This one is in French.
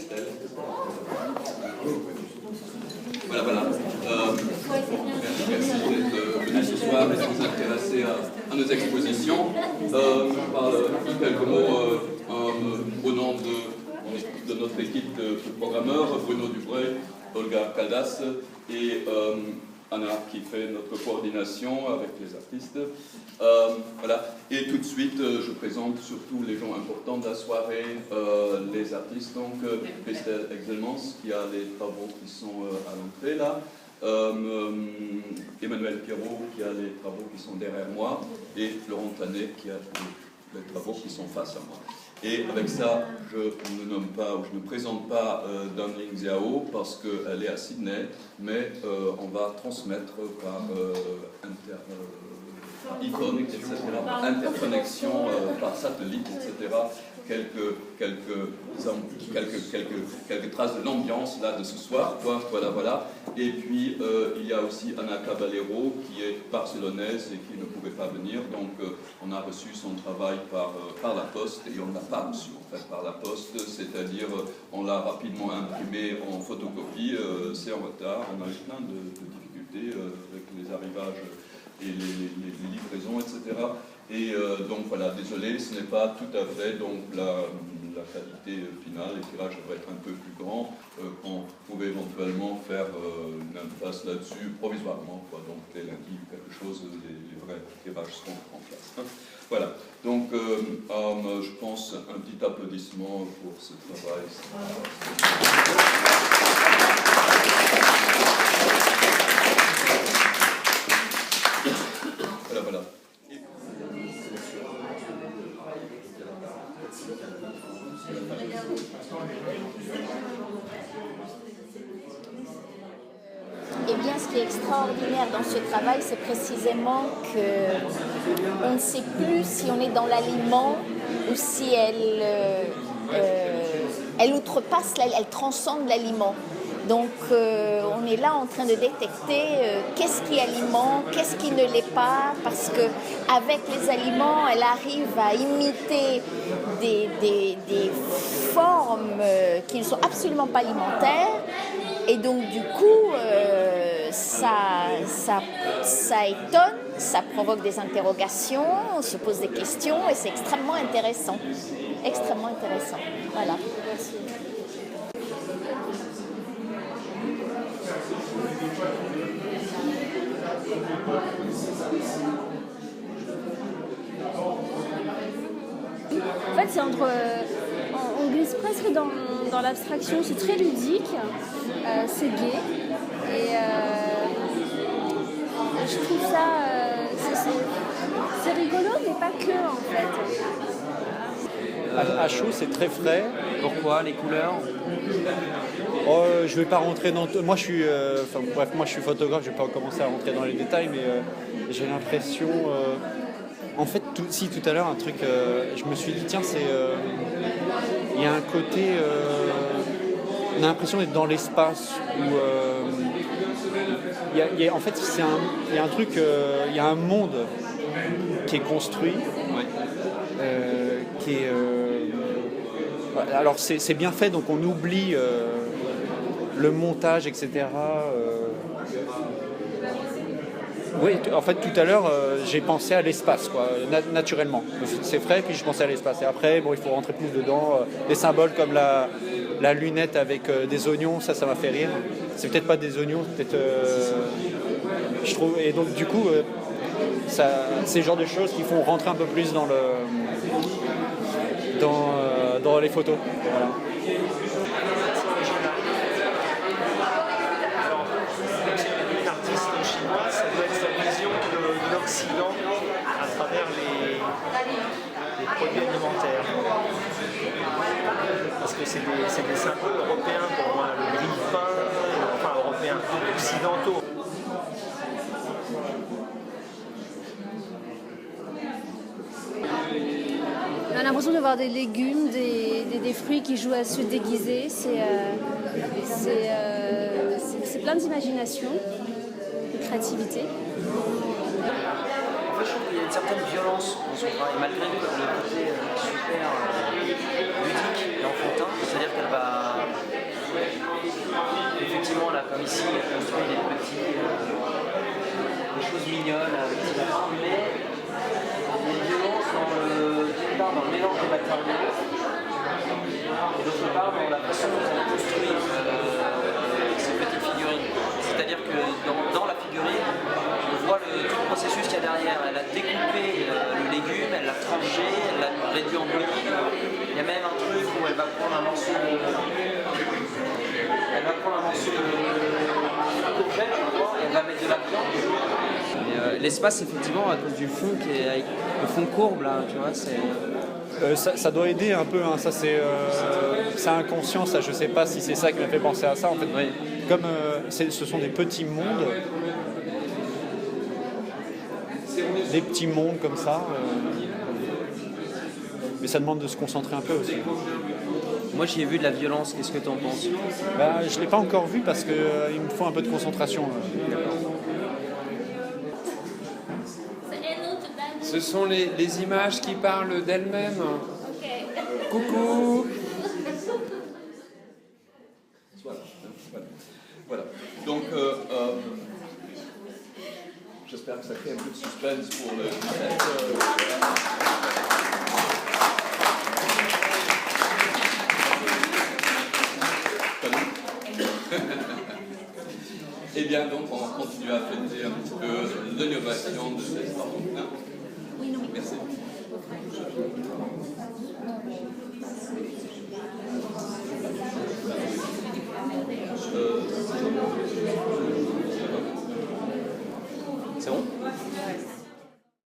Christelle. Voilà. Merci d'être venus ce soir et de vous intéresser à nos expositions. Je parle quelques mots au nom de notre équipe de programmeurs, Bruno Dubreuil, Olga Caldas et Anna qui fait notre coordination avec les artistes. Voilà. Et tout de suite, je présente surtout les gens importants de la soirée, les artistes. Donc, Christelle Exelmans qui a les travaux qui sont à l'entrée là. Emmanuel Pierrot qui a les travaux qui sont derrière moi. Et Florent Tanet qui a les travaux qui sont face à moi. Et avec ça, je ne nomme pas, ou je ne présente pas Damling Xiao parce qu'elle est à Sydney, mais on va transmettre par interconnexion, par satellite, etc. Quelques traces de l'ambiance là de ce soir, voilà. Et puis il y a aussi Anna Caballero qui est barcelonaise et qui ne pouvait pas venir, donc on a reçu son travail par la poste et on ne l'a pas reçu en fait par la poste, c'est-à-dire on l'a rapidement imprimé en photocopie, c'est en retard, on a eu plein de difficultés avec les arrivages et les livraisons, etc. Et donc voilà, désolé, ce n'est pas tout à fait donc la qualité finale. Les tirages devraient être un peu plus grands. On pouvait éventuellement faire une impasse là-dessus provisoirement, quoi. Donc dès lundi ou quelque chose, les vrais tirages seront en place. Voilà, donc je pense un petit applaudissement pour ce travail. Voilà. Eh bien, ce qui est extraordinaire dans ce travail, c'est précisément qu'on ne sait plus si on est dans l'aliment ou si elle outrepasse, elle transcende l'aliment. Donc, on est là en train de détecter qu'est-ce qui est aliment, qu'est-ce qui ne l'est pas, parce qu'avec les aliments, elle arrive à imiter des formes qui ne sont absolument pas alimentaires. Et donc, du coup, ça étonne, ça provoque des interrogations, on se pose des questions et c'est extrêmement intéressant. Extrêmement intéressant. Voilà. Merci. En fait, c'est on glisse presque dans l'abstraction, c'est très ludique, c'est gai, et je trouve ça, c'est rigolo, mais pas que en fait. À chaud, c'est très frais. Pourquoi? Les couleurs? Je ne vais pas rentrer dans... Moi, je suis photographe, je ne vais pas commencer à rentrer dans les détails, mais j'ai l'impression... En fait, tout à l'heure, un truc... je me suis dit, tiens, il y a un côté... on a l'impression d'être dans l'espace, où... en fait, il y a un truc... il y a un monde qui est construit, qui est... alors, c'est bien fait, donc on oublie... le montage, etc. Oui, en fait, tout à l'heure, j'ai pensé à l'espace, quoi, naturellement. C'est frais, puis je pensais à l'espace. Et après, il faut rentrer plus dedans. Des symboles comme la lunette avec des oignons, ça m'a fait rire. C'est peut-être pas des oignons, peut-être... je trouve. Et donc, du coup, c'est le genre de choses qui font rentrer un peu plus dans les photos. Voilà. L'Occident à travers les produits alimentaires. Parce que c'est des symboles européens pour moi, le grille-pain, enfin européens, occidentaux. On a l'impression de voir des légumes, des fruits qui jouent à se déguiser. C'est plein d'imagination, de créativité. Je trouve qu'il y a une certaine violence dans son travail, malgré le côté super ludique et enfantin. C'est-à-dire qu'elle va le mélange des matériaux, et d'autre part dans la façon dont on construit ces petites figurines. C'est-à-dire que dans la figurine, on voit tout le processus qu'il y a derrière. Elle a découpé le légume, elle l'a tranché, elle l'a réduit en bouillie. Il y a même un truc où elle va prendre un morceau de courgette, je crois, et elle va mettre de la viande. L'espace, effectivement, à cause du fond qui est avec le fond courbe, là, tu vois, c'est... Ça doit aider un peu, hein. Ça c'est inconscient, ça je sais pas si c'est ça qui m'a fait penser à ça en fait. Oui. Comme ce sont des petits mondes, des petits mondes comme ça, mais ça demande de se concentrer un peu aussi. Moi j'y ai vu de la violence, qu'est-ce que tu en penses? Bah, je l'ai pas encore vu parce que il me faut un peu de concentration. Ce sont les images qui parlent d'elles-mêmes. Coucou. Voilà. Donc, j'espère que ça crée un peu de suspense pour le 17. Eh bien, donc, on va continuer à fêter un petit peu l'innovation de cette